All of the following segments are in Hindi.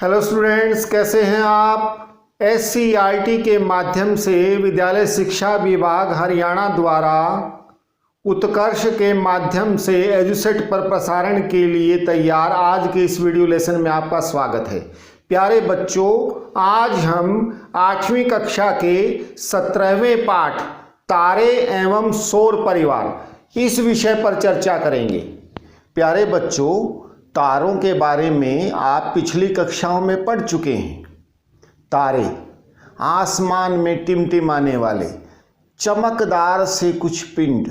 हेलो स्टूडेंट्स, कैसे हैं आप। SCERT के माध्यम से विद्यालय शिक्षा विभाग हरियाणा द्वारा उत्कर्ष के माध्यम से एजुसेट पर प्रसारण के लिए तैयार आज के इस वीडियो लेसन में आपका स्वागत है। प्यारे बच्चों, आज हम 8वीं कक्षा के 17वें पाठ तारे एवं सौर परिवार इस विषय पर चर्चा करेंगे। प्यारे बच्चों, तारों के बारे में आप पिछली कक्षाओं में पढ़ चुके हैं। तारे आसमान में टिमटिमाने वाले चमकदार से कुछ पिंड।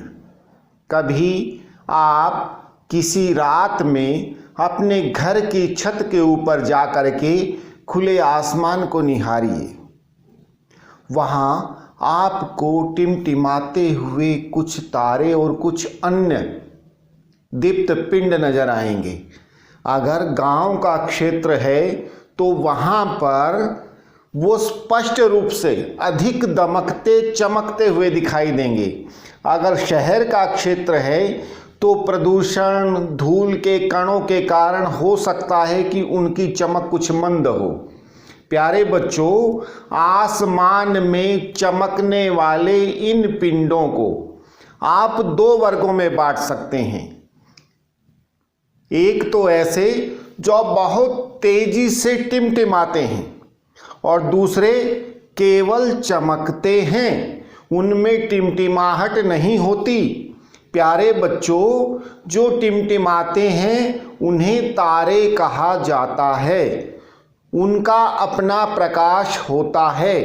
कभी आप किसी रात में अपने घर की छत के ऊपर जा कर के खुले आसमान को निहारिए, वहाँ आपको टिमटिमाते हुए कुछ तारे और कुछ अन्य दीप्त पिंड नजर आएंगे। अगर गांव का क्षेत्र है तो वहाँ पर वो स्पष्ट रूप से अधिक दमकते चमकते हुए दिखाई देंगे। अगर शहर का क्षेत्र है तो प्रदूषण, धूल के कणों के कारण हो सकता है कि उनकी चमक कुछ मंद हो। प्यारे बच्चों, आसमान में चमकने वाले इन पिंडों को आप दो वर्गों में बांट सकते हैं। एक तो ऐसे जो बहुत तेजी से टिमटिमाते हैं और दूसरे केवल चमकते हैं, उनमें टिमटिमाहट नहीं होती। प्यारे बच्चों, जो टिमटिमाते हैं उन्हें तारे कहा जाता है, उनका अपना प्रकाश होता है।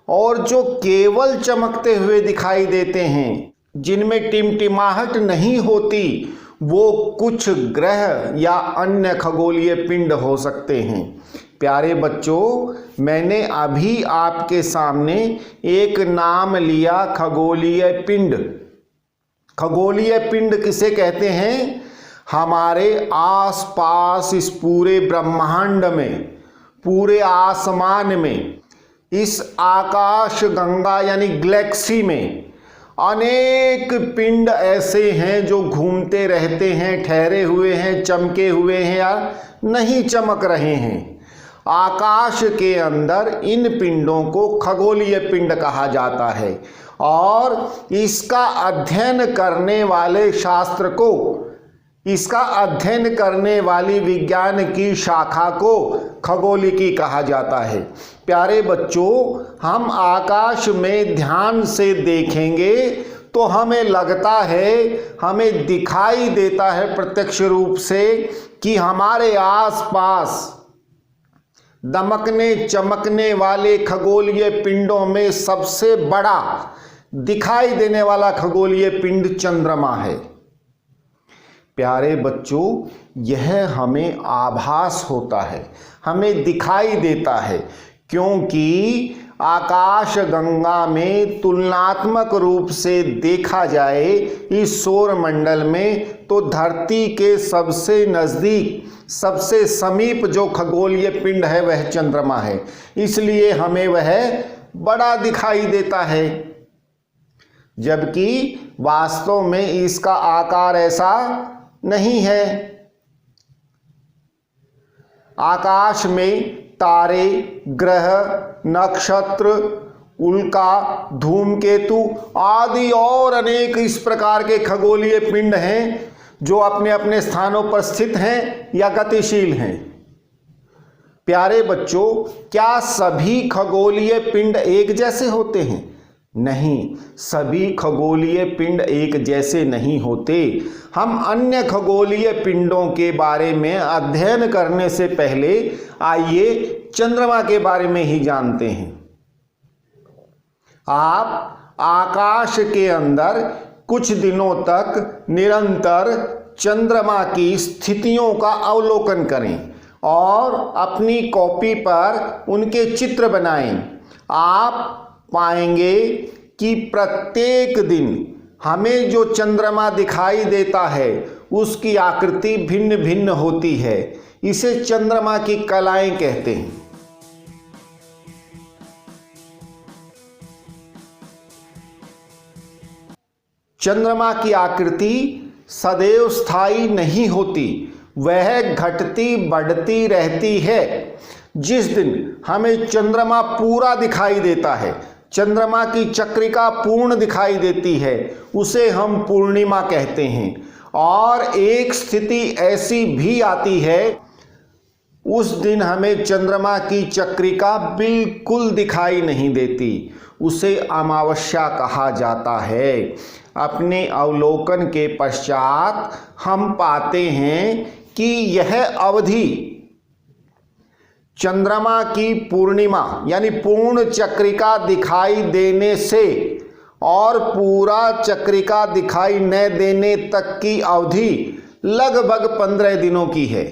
और जो केवल चमकते हुए दिखाई देते हैं, जिनमें टिमटिमाहट नहीं होती, वो कुछ ग्रह या अन्य खगोलीय पिंड हो सकते हैं। प्यारे बच्चों, मैंने अभी आपके सामने एक नाम लिया, खगोलीय पिंड। खगोलीय पिंड किसे कहते हैं? हमारे आसपास इस पूरे ब्रह्मांड में, पूरे आसमान में, इस आकाश गंगा यानी गैलेक्सी में अनेक पिंड ऐसे हैं जो घूमते रहते हैं, ठहरे हुए हैं, चमके हुए हैं या नहीं चमक रहे हैं। आकाश के अंदर इन पिंडों को खगोलीय पिंड कहा जाता है और इसका अध्ययन करने वाले शास्त्र को, इसका अध्ययन करने वाली विज्ञान की शाखा को खगोलिकी कहा जाता है। प्यारे बच्चों, हम आकाश में ध्यान से देखेंगे तो हमें लगता है, हमें दिखाई देता है प्रत्यक्ष रूप से कि हमारे आसपास दमकने चमकने वाले खगोलीय पिंडों में सबसे बड़ा दिखाई देने वाला खगोलीय पिंड चंद्रमा है। प्यारे बच्चों, यह हमें आभास होता है, हमें दिखाई देता है, क्योंकि आकाश गंगा में तुलनात्मक रूप से देखा जाए इस सौर मंडल में तो धरती के सबसे नज़दीक, सबसे समीप जो खगोलीय पिंड है वह चंद्रमा है। इसलिए हमें वह बड़ा दिखाई देता है, जबकि वास्तव में इसका आकार ऐसा नहीं है। आकाश में तारे, ग्रह, नक्षत्र, उल्का, धूमकेतु आदि और अनेक इस प्रकार के खगोलीय पिंड हैं जो अपने अपने स्थानों पर स्थित हैं या गतिशील हैं। प्यारे बच्चों, क्या सभी खगोलीय पिंड एक जैसे होते हैं? नहीं, सभी खगोलीय पिंड एक जैसे नहीं होते। हम अन्य खगोलीय पिंडों के बारे में अध्ययन करने से पहले आइए चंद्रमा के बारे में ही जानते हैं। आप आकाश के अंदर कुछ दिनों तक निरंतर चंद्रमा की स्थितियों का अवलोकन करें और अपनी कॉपी पर उनके चित्र बनाएं। आप पाएंगे कि प्रत्येक दिन हमें जो चंद्रमा दिखाई देता है उसकी आकृति भिन्न भिन्न होती है। इसे चंद्रमा की कलाएं कहते हैं। चंद्रमा की आकृति सदैव स्थायी नहीं होती, वह घटती बढ़ती रहती है। जिस दिन हमें चंद्रमा पूरा दिखाई देता है, चंद्रमा की चक्रिका पूर्ण दिखाई देती है, उसे हम पूर्णिमा कहते हैं। और एक स्थिति ऐसी भी आती है, उस दिन हमें चंद्रमा की चक्रिका बिल्कुल दिखाई नहीं देती, उसे अमावस्या कहा जाता है। अपने अवलोकन के पश्चात हम पाते हैं कि यह अवधि चंद्रमा की पूर्णिमा यानी पूर्ण चक्रिका दिखाई देने से और पूरा चक्रिका दिखाई न देने तक की अवधि लगभग 15 दिनों की है।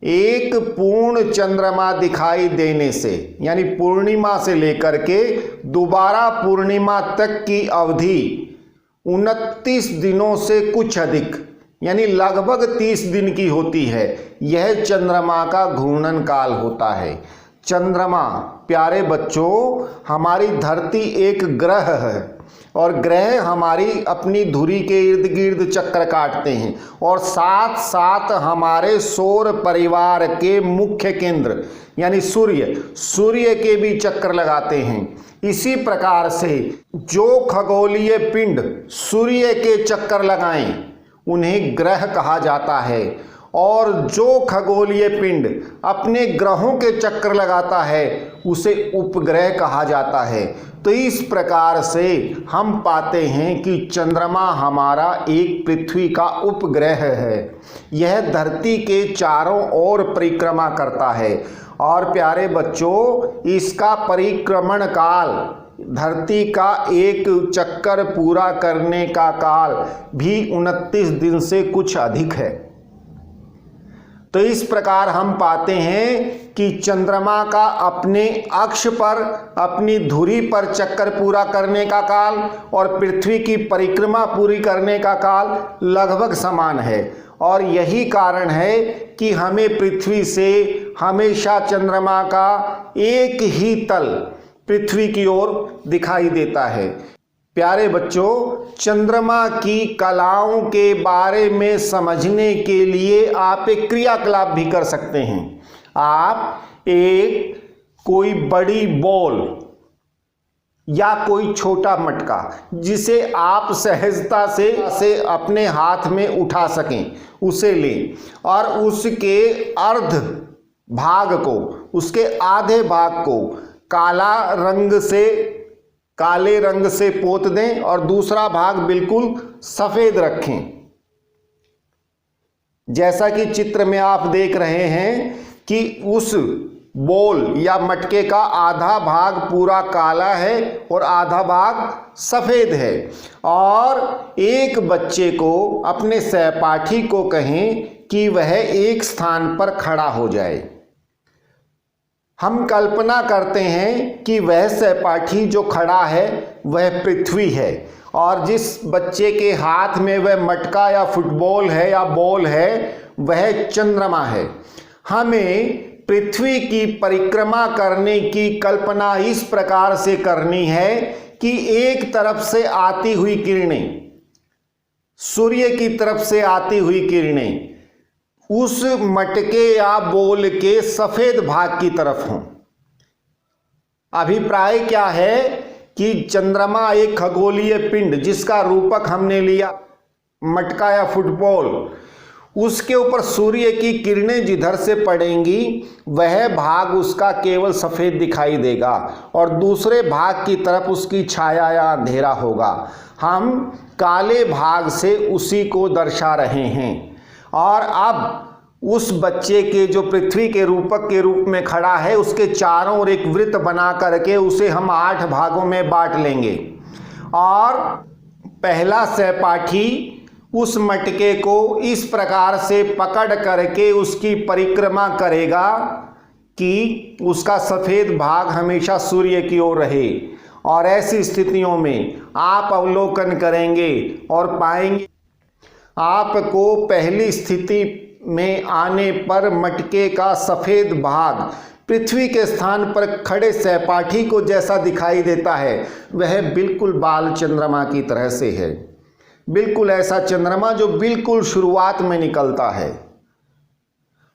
एक पूर्ण चंद्रमा दिखाई देने से यानी पूर्णिमा से लेकर के दोबारा पूर्णिमा तक की अवधि 29 दिनों से कुछ अधिक यानी लगभग 30 दिन की होती है। यह चंद्रमा का घूर्णन काल होता है। चंद्रमा प्यारे बच्चों, हमारी धरती एक ग्रह है और ग्रह हमारी अपनी धुरी के इर्द गिर्द चक्कर काटते हैं और साथ साथ हमारे सौर परिवार के मुख्य केंद्र यानी सूर्य के भी चक्कर लगाते हैं। इसी प्रकार से जो खगोलीय पिंड सूर्य के चक्कर लगाएं उन्हें ग्रह कहा जाता है और जो खगोलीय पिंड अपने ग्रहों के चक्कर लगाता है उसे उपग्रह कहा जाता है। तो इस प्रकार से हम पाते हैं कि चंद्रमा हमारा एक पृथ्वी का उपग्रह है। यह धरती के चारों ओर परिक्रमा करता है और प्यारे बच्चों, इसका परिक्रमण काल धरती का एक चक्कर पूरा करने का काल भी 29 दिन से कुछ अधिक है। तो इस प्रकार हम पाते हैं कि चंद्रमा का अपने अक्ष पर अपनी धुरी पर चक्कर पूरा करने का काल और पृथ्वी की परिक्रमा पूरी करने का काल लगभग समान है। और यही कारण है कि हमें पृथ्वी से हमेशा चंद्रमा का एक ही तल पृथ्वी की ओर दिखाई देता है। प्यारे बच्चों, चंद्रमा की कलाओं के बारे में समझने के लिए आप एक क्रियाकलाप भी कर सकते हैं। आप कोई बड़ी बॉल या कोई छोटा मटका जिसे आप सहजता से अपने हाथ में उठा सकें उसे लें और उसके अर्ध भाग को, उसके आधे भाग को काले रंग से पोत दें और दूसरा भाग बिल्कुल सफेद रखें। जैसा कि चित्र में आप देख रहे हैं कि उस बॉल या मटके का आधा भाग पूरा काला है और आधा भाग सफेद है। और एक बच्चे को, अपने सहपाठी को कहें कि वह एक स्थान पर खड़ा हो जाए। हम कल्पना करते हैं कि वह सहपाठी जो खड़ा है वह पृथ्वी है और जिस बच्चे के हाथ में वह मटका या फुटबॉल है या बॉल है वह चंद्रमा है। हमें पृथ्वी की परिक्रमा करने की कल्पना इस प्रकार से करनी है कि एक तरफ से आती हुई किरणें, सूर्य की तरफ से आती हुई किरणें उस मटके या बॉल के सफेद भाग की तरफ हों। अभिप्राय क्या है कि चंद्रमा एक खगोलीय पिंड जिसका रूपक हमने लिया मटका या फुटबॉल, उसके ऊपर सूर्य की किरणें जिधर से पड़ेंगी वह भाग उसका केवल सफेद दिखाई देगा और दूसरे भाग की तरफ उसकी छाया या अंधेरा होगा। हम काले भाग से उसी को दर्शा रहे हैं। और अब उस बच्चे के जो पृथ्वी के रूपक के रूप में खड़ा है उसके चारों ओर एक वृत्त बना करके उसे हम 8 भागों में बांट लेंगे और पहला सहपाठी उस मटके को इस प्रकार से पकड़ करके उसकी परिक्रमा करेगा कि उसका सफेद भाग हमेशा सूर्य की ओर रहे। और ऐसी स्थितियों में आप अवलोकन करेंगे और पाएंगे आपको पहली स्थिति में आने पर मटके का सफेद भाग पृथ्वी के स्थान पर खड़े सहपाठी को जैसा दिखाई देता है वह बिल्कुल बाल चंद्रमा की तरह से है। बिल्कुल ऐसा चंद्रमा जो बिल्कुल शुरुआत में निकलता है।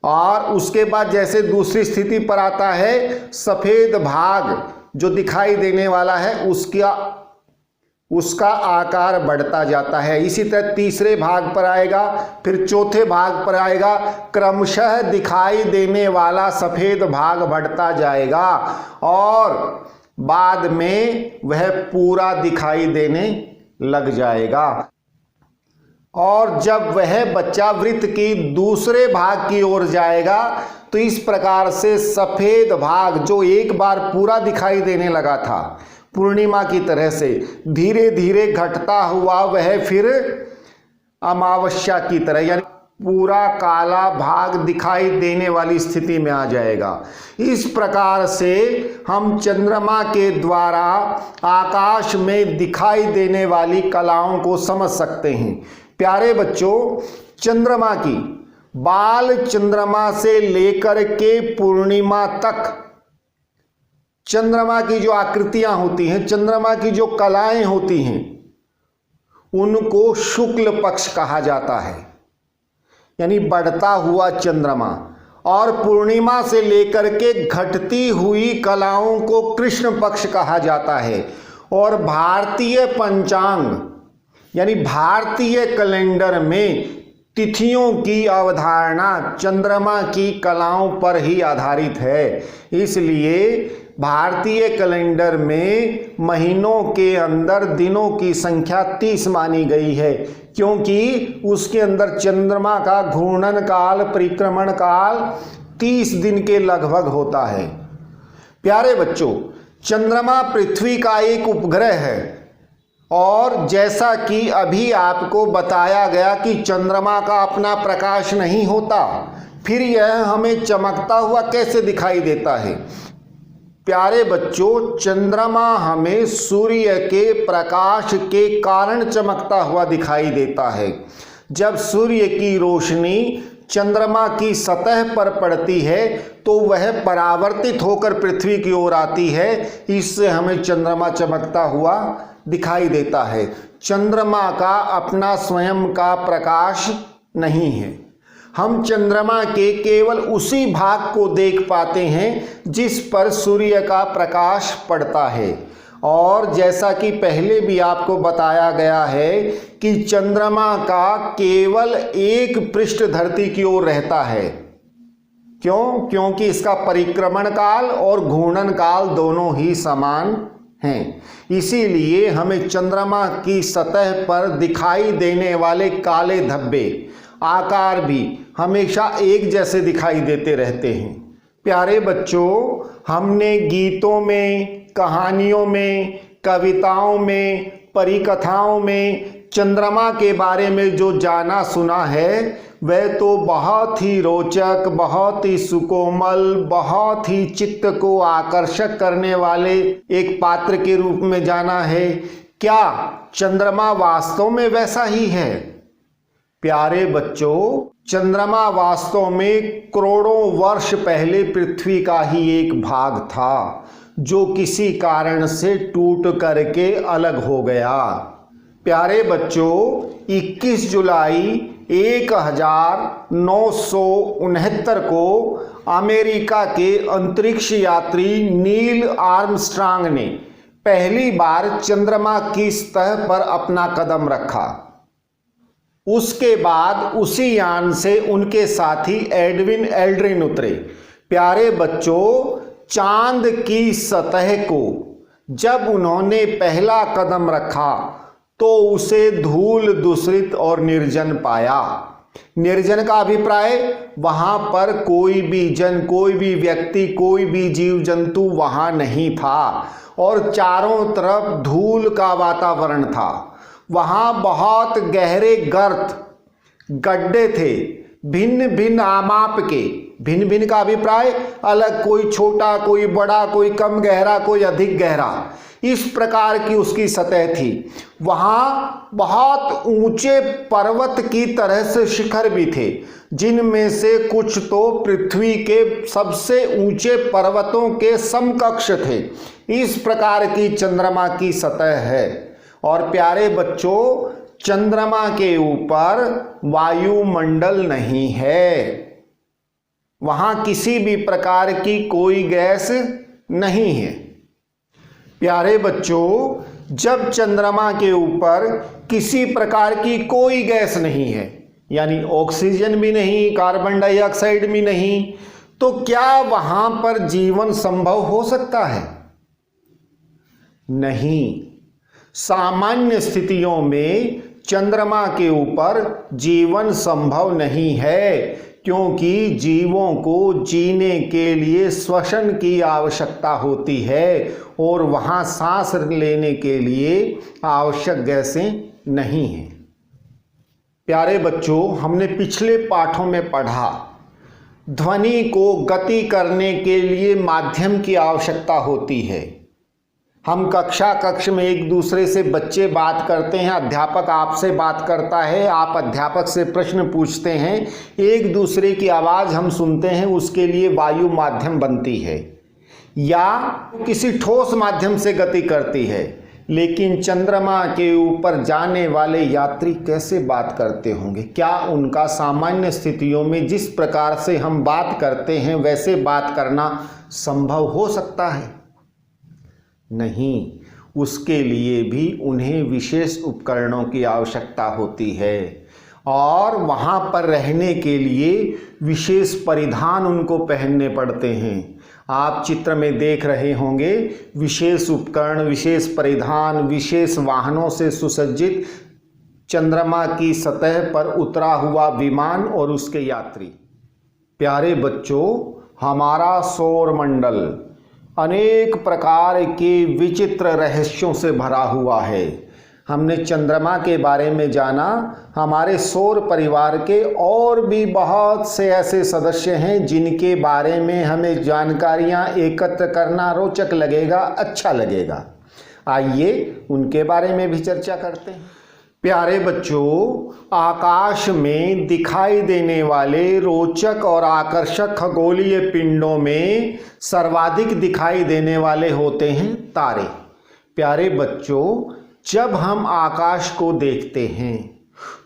और उसके बाद जैसे दूसरी स्थिति पर आता है, सफेद भाग जो दिखाई देने वाला है उसका आकार बढ़ता जाता है। इसी तरह तीसरे भाग पर आएगा, फिर चौथे भाग पर आएगा, क्रमशः दिखाई देने वाला सफेद भाग बढ़ता जाएगा और बाद में वह पूरा दिखाई देने लग जाएगा। और जब वह बच्चा वृत्त की दूसरे भाग की ओर जाएगा तो इस प्रकार से सफेद भाग जो एक बार पूरा दिखाई देने लगा था पूर्णिमा की तरह से, धीरे धीरे घटता हुआ वह फिर अमावस्या की तरह यानी पूरा काला भाग दिखाई देने वाली स्थिति में आ जाएगा। इस प्रकार से हम चंद्रमा के द्वारा आकाश में दिखाई देने वाली कलाओं को समझ सकते हैं। प्यारे बच्चों, चंद्रमा की बाल चंद्रमा से लेकर के पूर्णिमा तक चंद्रमा की जो आकृतियां होती हैं, चंद्रमा की जो कलाएं होती हैं, उनको शुक्ल पक्ष कहा जाता है, यानी बढ़ता हुआ चंद्रमा। और पूर्णिमा से लेकर के घटती हुई कलाओं को कृष्ण पक्ष कहा जाता है। और भारतीय पंचांग यानी भारतीय कैलेंडर में तिथियों की अवधारणा चंद्रमा की कलाओं पर ही आधारित है। इसलिए भारतीय कैलेंडर में महीनों के अंदर दिनों की संख्या 30 मानी गई है, क्योंकि उसके अंदर चंद्रमा का घूर्णन काल, परिक्रमण काल 30 दिन के लगभग होता है। प्यारे बच्चों, चंद्रमा पृथ्वी का एक उपग्रह है और जैसा कि अभी आपको बताया गया कि चंद्रमा का अपना प्रकाश नहीं होता, फिर यह हमें चमकता हुआ कैसे दिखाई देता है। प्यारे बच्चों, चंद्रमा हमें सूर्य के प्रकाश के कारण चमकता हुआ दिखाई देता है। जब सूर्य की रोशनी चंद्रमा की सतह पर पड़ती है तो वह परावर्तित होकर पृथ्वी की ओर आती है, इससे हमें चंद्रमा चमकता हुआ दिखाई देता है। चंद्रमा का अपना स्वयं का प्रकाश नहीं है। हम चंद्रमा के केवल उसी भाग को देख पाते हैं जिस पर सूर्य का प्रकाश पड़ता है। और जैसा कि पहले भी आपको बताया गया है कि चंद्रमा का केवल एक पृष्ठ धरती की ओर रहता है। क्यों? क्योंकि इसका परिक्रमण काल और घूर्णन काल दोनों ही समान हैं। इसीलिए हमें चंद्रमा की सतह पर दिखाई देने वाले काले धब्बे आकार भी हमेशा एक जैसे दिखाई देते रहते हैं। प्यारे बच्चों, हमने गीतों में, कहानियों में, कविताओं में, परिकथाओं में चंद्रमा के बारे में जो जाना सुना है वह तो बहुत ही रोचक, बहुत ही सुकोमल, बहुत ही चित्त को आकर्षक करने वाले एक पात्र के रूप में जाना है। क्या चंद्रमा वास्तव में वैसा ही है? प्यारे बच्चों, चंद्रमा वास्तव में करोड़ों वर्ष पहले पृथ्वी का ही एक भाग था जो किसी कारण से टूट करके अलग हो गया। प्यारे बच्चों, 21 जुलाई 1969 को अमेरिका के अंतरिक्ष यात्री नील आर्मस्ट्रांग ने पहली बार चंद्रमा की सतह पर अपना कदम रखा। उसके बाद उसी यान से उनके साथी एडविन एल्ड्रिन उतरे। प्यारे बच्चों, चांद की सतह को जब उन्होंने पहला कदम रखा तो उसे धूल दूषित और निर्जन पाया। निर्जन का अभिप्राय, वहां पर कोई भी जन, कोई भी व्यक्ति, कोई भी जीव जंतु वहां नहीं था और चारों तरफ धूल का वातावरण था। वहां बहुत गहरे गर्त, गड्ढे थे, भिन्न भिन्न आमाप के। भिन्न भिन्न का अभिप्राय अलग, कोई छोटा, कोई बड़ा, कोई कम गहरा, कोई अधिक गहरा, इस प्रकार की उसकी सतह थी। वहां बहुत ऊंचे पर्वत की तरह से शिखर भी थे, जिनमें से कुछ तो पृथ्वी के सबसे ऊंचे पर्वतों के समकक्ष थे। इस प्रकार की चंद्रमा की सतह है। और प्यारे बच्चों, चंद्रमा के ऊपर वायुमंडल नहीं है। वहां किसी भी प्रकार की कोई गैस नहीं है। प्यारे बच्चों, जब चंद्रमा के ऊपर किसी प्रकार की कोई गैस नहीं है, यानी ऑक्सीजन भी नहीं, कार्बन डाइऑक्साइड भी नहीं, तो क्या वहां पर जीवन संभव हो सकता है? नहीं। सामान्य स्थितियों में चंद्रमा के ऊपर जीवन संभव नहीं है, क्योंकि जीवों को जीने के लिए श्वसन की आवश्यकता होती है और वहां सांस लेने के लिए आवश्यक गैसें नहीं हैं। प्यारे बच्चों, हमने पिछले पाठों में पढ़ा ध्वनि को गति करने के लिए माध्यम की आवश्यकता होती है। हम कक्षा में एक दूसरे से बच्चे बात करते हैं, अध्यापक आपसे बात करता है, आप अध्यापक से प्रश्न पूछते हैं, एक दूसरे की आवाज़ हम सुनते हैं, उसके लिए वायु माध्यम बनती है या किसी ठोस माध्यम से गति करती है। लेकिन चंद्रमा के ऊपर जाने वाले यात्री कैसे बात करते होंगे? क्या उनका सामान्य स्थितियों में जिस प्रकार से हम बात करते हैं वैसे बात करना संभव हो सकता है? नहीं। उसके लिए भी उन्हें विशेष उपकरणों की आवश्यकता होती है और वहाँ पर रहने के लिए विशेष परिधान उनको पहनने पड़ते हैं। आप चित्र में देख रहे होंगे विशेष उपकरण, विशेष परिधान, विशेष वाहनों से सुसज्जित चंद्रमा की सतह पर उतरा हुआ विमान और उसके यात्री। प्यारे बच्चों, हमारा सौरमंडल अनेक प्रकार के विचित्र रहस्यों से भरा हुआ है। हमने चंद्रमा के बारे में जाना, हमारे सौर परिवार के और भी बहुत से ऐसे सदस्य हैं जिनके बारे में हमें जानकारियां एकत्र करना रोचक लगेगा, अच्छा लगेगा। आइए उनके बारे में भी चर्चा करते हैं। प्यारे बच्चों, आकाश में दिखाई देने वाले रोचक और आकर्षक खगोलीय पिंडों में सर्वाधिक दिखाई देने वाले होते हैं तारे। प्यारे बच्चों, जब हम आकाश को देखते हैं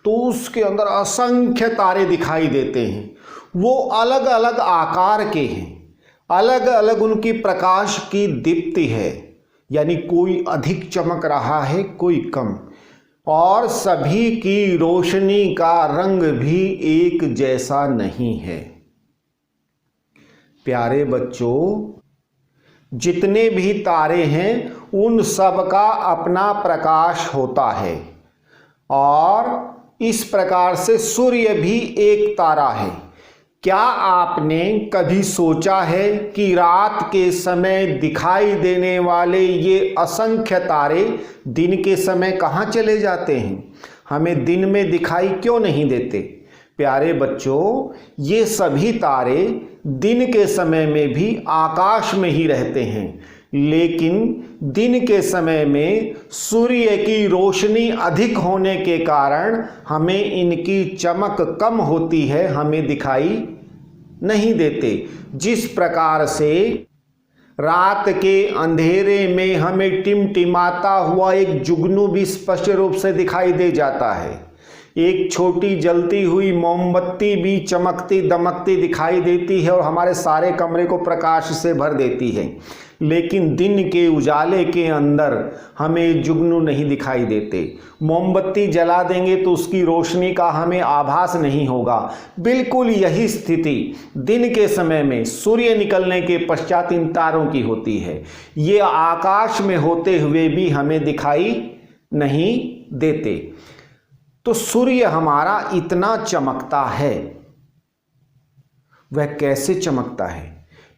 तो उसके अंदर असंख्य तारे दिखाई देते हैं। वो अलग अलग आकार के हैं, अलग अलग उनकी प्रकाश की दीप्ति है, यानी कोई अधिक चमक रहा है, कोई कम, और सभी की रोशनी का रंग भी एक जैसा नहीं है। प्यारे बच्चों, जितने भी तारे हैं उन सब का अपना प्रकाश होता है और इस प्रकार से सूर्य भी एक तारा है। क्या आपने कभी सोचा है कि रात के समय दिखाई देने वाले ये असंख्य तारे दिन के समय कहाँ चले जाते हैं? हमें दिन में दिखाई क्यों नहीं देते? प्यारे बच्चों, ये सभी तारे दिन के समय में भी आकाश में ही रहते हैं, लेकिन दिन के समय में सूर्य की रोशनी अधिक होने के कारण हमें इनकी चमक कम होती है, हमें दिखाई नहीं देते। जिस प्रकार से रात के अंधेरे में हमें टिमटिमाता हुआ एक जुगनू भी स्पष्ट रूप से दिखाई दे जाता है, एक छोटी जलती हुई मोमबत्ती भी चमकती दमकती दिखाई देती है और हमारे सारे कमरे को प्रकाश से भर देती है, लेकिन दिन के उजाले के अंदर हमें जुगनू नहीं दिखाई देते। मोमबत्ती जला देंगे तो उसकी रोशनी का हमें आभास नहीं होगा। बिल्कुल यही स्थिति दिन के समय में सूर्य निकलने के पश्चात इन तारों की होती है। ये आकाश में होते हुए भी हमें दिखाई नहीं देते। तो सूर्य हमारा इतना चमकता है, वह कैसे चमकता है?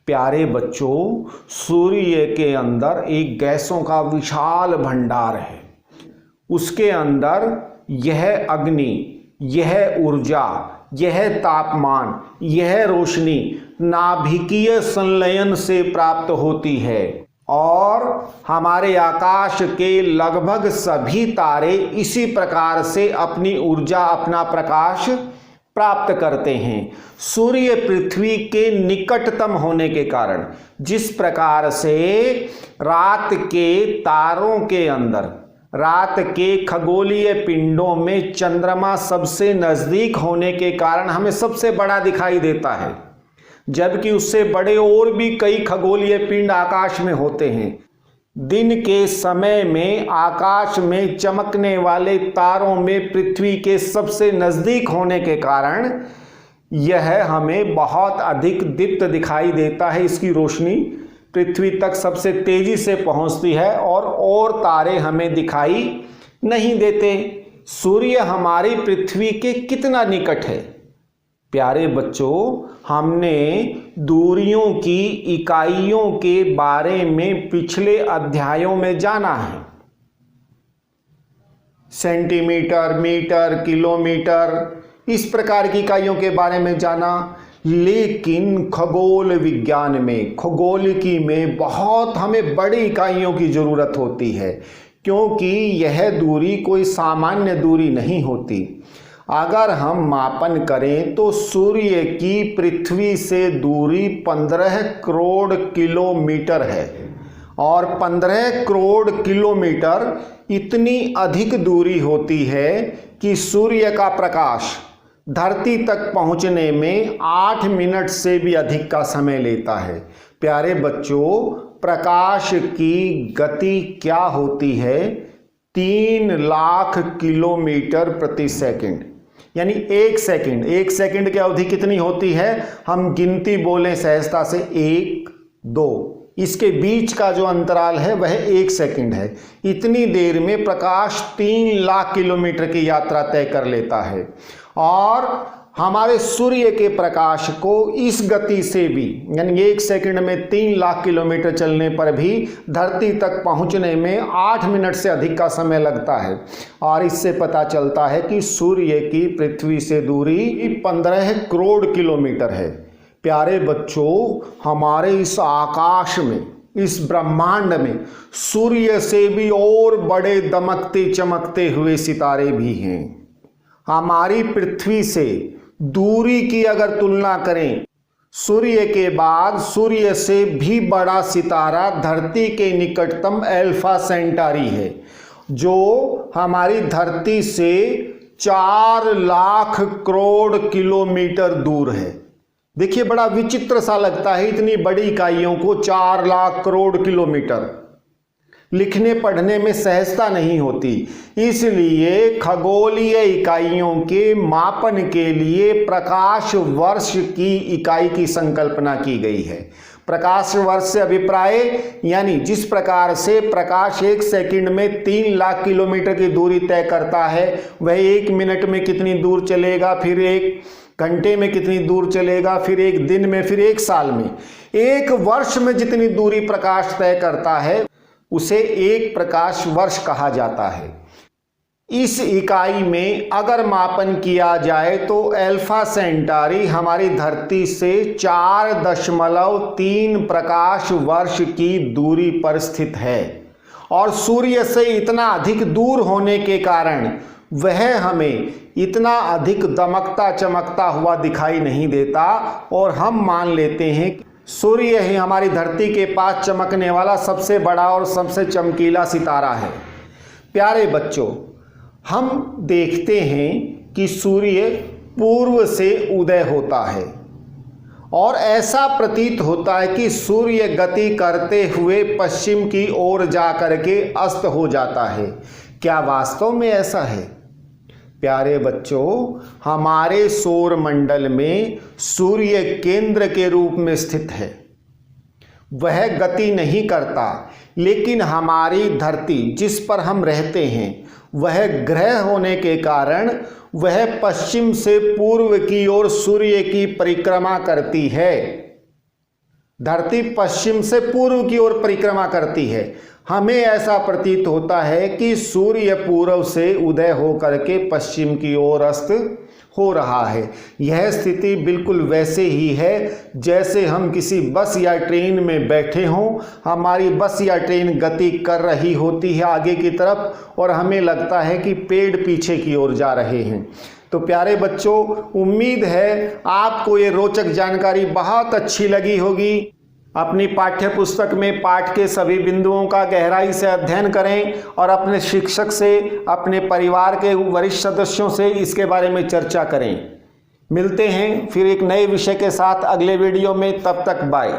प्यारे बच्चों, सूर्य के अंदर एक गैसों का विशाल भंडार है। उसके अंदर यह अग्नि, यह ऊर्जा, यह तापमान, यह रोशनी नाभिकीय संलयन से प्राप्त होती है और हमारे आकाश के लगभग सभी तारे इसी प्रकार से अपनी ऊर्जा, अपना प्रकाश प्राप्त करते हैं। सूर्य पृथ्वी के निकटतम होने के कारण जिस प्रकार से रात के तारों के अंदर, रात के खगोलीय पिंडों में चंद्रमा सबसे नजदीक होने के कारण हमें सबसे बड़ा दिखाई देता है। जबकि उससे बड़े और भी कई खगोलीय पिंड आकाश में होते हैं। दिन के समय में आकाश में चमकने वाले तारों में पृथ्वी के सबसे नज़दीक होने के कारण यह हमें बहुत अधिक दीप्त दिखाई देता है। इसकी रोशनी पृथ्वी तक सबसे तेजी से पहुंचती है और तारे हमें दिखाई नहीं देते। सूर्य हमारी पृथ्वी के कितना निकट है? प्यारे बच्चों, हमने दूरियों की इकाइयों के बारे में पिछले अध्यायों में जाना है। सेंटीमीटर, मीटर, किलोमीटर, इस प्रकार की इकाइयों के बारे में जाना। लेकिन खगोल विज्ञान में, खगोलिकी में बहुत हमें बड़ी इकाइयों की ज़रूरत होती है, क्योंकि यह दूरी कोई सामान्य दूरी नहीं होती। अगर हम मापन करें तो सूर्य की पृथ्वी से दूरी 15 करोड़ किलोमीटर है, और 15 करोड़ किलोमीटर इतनी अधिक दूरी होती है कि सूर्य का प्रकाश धरती तक पहुंचने में 8 मिनट से भी अधिक का समय लेता है। प्यारे बच्चों, प्रकाश की गति क्या होती है? 3 लाख किलोमीटर प्रति सेकंड, यानी एक सेकंड की अवधि कितनी होती है? हम गिनती बोलें सहजता से 1, 2, इसके बीच का जो अंतराल है वह 1 सेकंड है। इतनी देर में प्रकाश 3 लाख किलोमीटर की यात्रा तय कर लेता है, और हमारे सूर्य के प्रकाश को इस गति से भी, यानी 1 सेकंड में 3 लाख किलोमीटर चलने पर भी धरती तक पहुंचने में 8 मिनट से अधिक का समय लगता है। और इससे पता चलता है कि सूर्य की पृथ्वी से दूरी 15 करोड़ किलोमीटर है। प्यारे बच्चों, हमारे इस आकाश में, इस ब्रह्मांड में सूर्य से भी और बड़े दमकते चमकते हुए सितारे भी हैं। हमारी पृथ्वी से दूरी की अगर तुलना करें, सूर्य के बाद सूर्य से भी बड़ा सितारा धरती के निकटतम अल्फा सेंटारी है, जो हमारी धरती से 4 लाख करोड़ किलोमीटर दूर है। देखिए, बड़ा विचित्र सा लगता है इतनी बड़ी इकाइयों को 4 लाख करोड़ किलोमीटर लिखने पढ़ने में सहजता नहीं होती। इसलिए खगोलीय इकाइयों के मापन के लिए प्रकाश वर्ष की इकाई की संकल्पना की गई है। प्रकाश वर्ष से अभिप्राय, यानी जिस प्रकार से प्रकाश 1 सेकंड में 3 लाख किलोमीटर की दूरी तय करता है, वह 1 मिनट में कितनी दूर चलेगा, फिर 1 घंटे में कितनी दूर चलेगा, फिर 1 दिन में, फिर 1 साल में, 1 वर्ष में जितनी दूरी प्रकाश तय करता है उसे 1 प्रकाश वर्ष कहा जाता है। इस इकाई में अगर मापन किया जाए तो अल्फा सेंटारी हमारी धरती से 4.3 प्रकाश वर्ष की दूरी पर स्थित है, और सूर्य से इतना अधिक दूर होने के कारण वह हमें इतना अधिक दमकता चमकता हुआ दिखाई नहीं देता, और हम मान लेते हैं कि सूर्य ही हमारी धरती के पास चमकने वाला सबसे बड़ा और सबसे चमकीला सितारा है। प्यारे बच्चों, हम देखते हैं कि सूर्य पूर्व से उदय होता है, और ऐसा प्रतीत होता है कि सूर्य गति करते हुए पश्चिम की ओर जाकर के अस्त हो जाता है। क्या वास्तव में ऐसा है? प्यारे बच्चों, हमारे सौर मंडल में सूर्य केंद्र के रूप में स्थित है। वह गति नहीं करता, लेकिन हमारी धरती जिस पर हम रहते हैं वह ग्रह होने के कारण वह पश्चिम से पूर्व की ओर सूर्य की परिक्रमा करती है। धरती पश्चिम से पूर्व की ओर परिक्रमा करती है। हमें ऐसा प्रतीत होता है कि सूर्य पूर्व से उदय होकर के पश्चिम की ओर अस्त हो रहा है। यह स्थिति बिल्कुल वैसे ही है जैसे हम किसी बस या ट्रेन में बैठे हों, हमारी बस या ट्रेन गति कर रही होती है आगे की तरफ, और हमें लगता है कि पेड़ पीछे की ओर जा रहे हैं। तो प्यारे बच्चों, उम्मीद है आपको ये रोचक जानकारी बहुत अच्छी लगी होगी। अपनी पाठ्य पुस्तक में पाठ के सभी बिंदुओं का गहराई से अध्ययन करें और अपने शिक्षक से, अपने परिवार के वरिष्ठ सदस्यों से इसके बारे में चर्चा करें। मिलते हैं फिर एक नए विषय के साथ अगले वीडियो में, तब तक बाय।